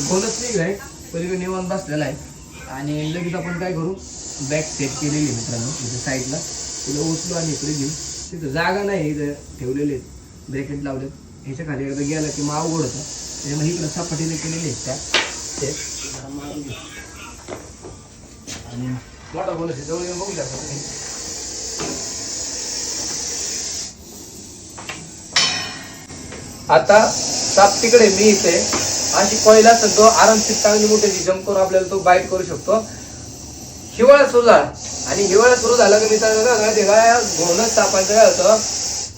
गोलच निघलाय पलीकडे निवांत बसलेला आहे. आणि लगेच आपण काय करू, बॅग सेट केलेली आहे मित्रांनो इथे साईडला. तिला उचलू आणि इकडे घेऊ. तिथं जागा नाही, इथं ठेवलेले आहेत ब्रॅकेट लावलेत. ह्याच्या खाली एकदा गेला की मग अवघड होतं. त्याच्यामुळे इकडं सपाटीने केलेले आहेत त्या सेट. आणि मोठा गोल जवळ येऊन बघू शकता तुम्ही. आता साप तिकडे मी इथे अशी कोयला तो आरामशीर चांगली मोठी जम्प करून आपल्याला तो बाईट करू शकतो. हिवाळा सुरू झाला आणि हिवाळा सुरू झाला की मित्रांनो तेव्हा घोणच सापांचं काय होतं,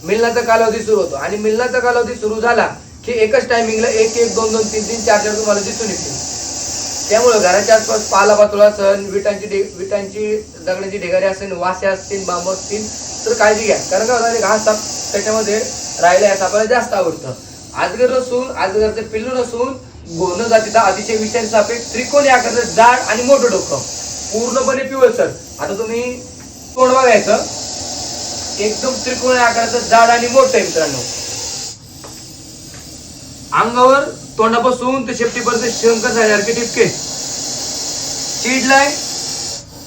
मिलनाचा कालावधी सुरू होतो. आणि मिलनाचा कालावधी सुरू झाला की एकच टायमिंगला 1 1 2 2 3 3 4 4 तुम्हाला दिसून येतील. त्यामुळे घराच्या आसपास पालापाचोळा असेल, विटांची दगडांची ढेगारी असेल, वासे असतील, बांब असतील तर काळजी घ्या. कारण काय होतं, हा साप त्याच्यामध्ये राहिला या सापाला जास्त आवडतं. आजगर नसून, आजगरचे पिल्लू नसून घोण जातीचा अतिशय विषारी साप आहे. त्रिकोणी आकाराचं जाड आणि मोठं डोकं, पूर्णपणे पिवळसर. आता तुम्ही तोंड बघायचं, एकदम त्रिकोणी आकाराचं जाड आणि मोठं आहे मित्रांनो. अंगावर तोंडापासून ते शेपटीपर्यंत शंकर सारखे टिपके. चिडलाय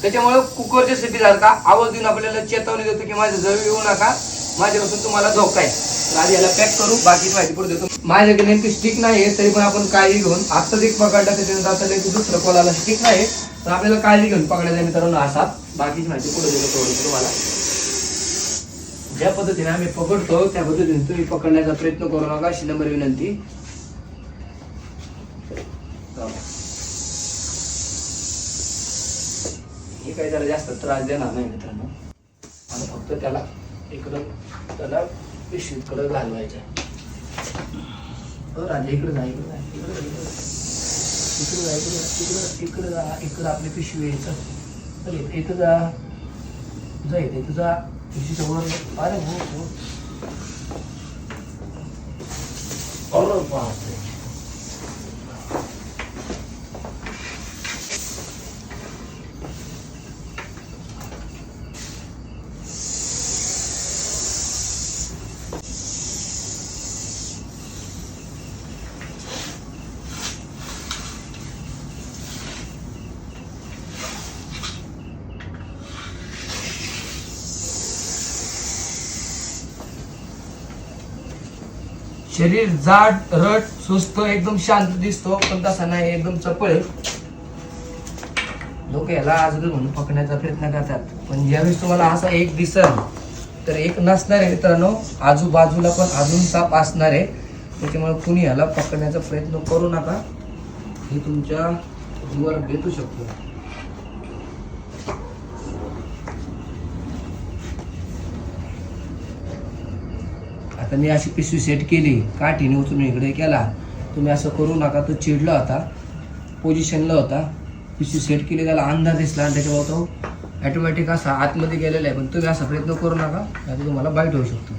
त्याच्यामुळे कुकरच्या सिटी सारखा आवाज देऊन आपल्याला चेतावणी देतो की माझ्या जवळ येऊ नका, माझ्यापासून तुम्हाला धोका आहे. आधी याला पॅक करू, बाकीची माहिती पुढे देतो. माझ्याकडे नेमकी स्टिक नाही तरी पण आपण काळजी घेऊन आत्ताच एक पकडला, त्याच्यानंतर आता नेमकी दुसरं कोणाला स्टिक नाही तर आपल्याला काळजी घेऊन पकडायचं मित्रांनो असा. बाकीची माहिती पुढे देतो थोडी तुम्हाला. ज्या पद्धतीने आम्ही पकडतो त्या पद्धतीने तुम्ही पकडण्याचा प्रयत्न करू नका अशी नंबर विनंती. हे काही त्याला जास्त त्रास देणार नाही मित्रांनो. आणि फक्त त्याला इकडं त्याला पिशवीकडं घालवायचं. राजा इकडे जा, इकडे जा, इकडे जा, इकडे जा, इकडं आपली पिशवी यायचं. इथं जा, जायचं इथं जा, पिशवीच्या वर. अरे हो हो बापरे. शरीर जाड, रट, सुस्त, एकदम शांत दिसतो पण तसा नाही, एकदम चपळ आहे. लोक याला आजगर म्हणून पकडण्याचा प्रयत्न करतात, पण ज्यावेळेस तुम्हाला असा एक दिसल तर एक नसणार आहे मित्रांनो. आजूबाजूला पण अजून साप असणार आहे. त्याच्यामुळे कुणी याला पकडण्याचा प्रयत्न करू नका. हे तुमच्या जीवावर बेतू शकतो. आता मी अशी पिशवी सेट केली, काठीने उचलून इकडे केला. तुम्ही असं करू नका. तो चिडला होता, पोझिशनला होता, पिशवी सेट केली, त्याला अंदाज दिसला आणि त्याच्यावर तो ऑटोमॅटिक असा आतमध्ये गेलेला आहे. पण तुम्ही असा प्रयत्न करू नका, नाही तर तुम्हाला बाईट होऊ शकतो.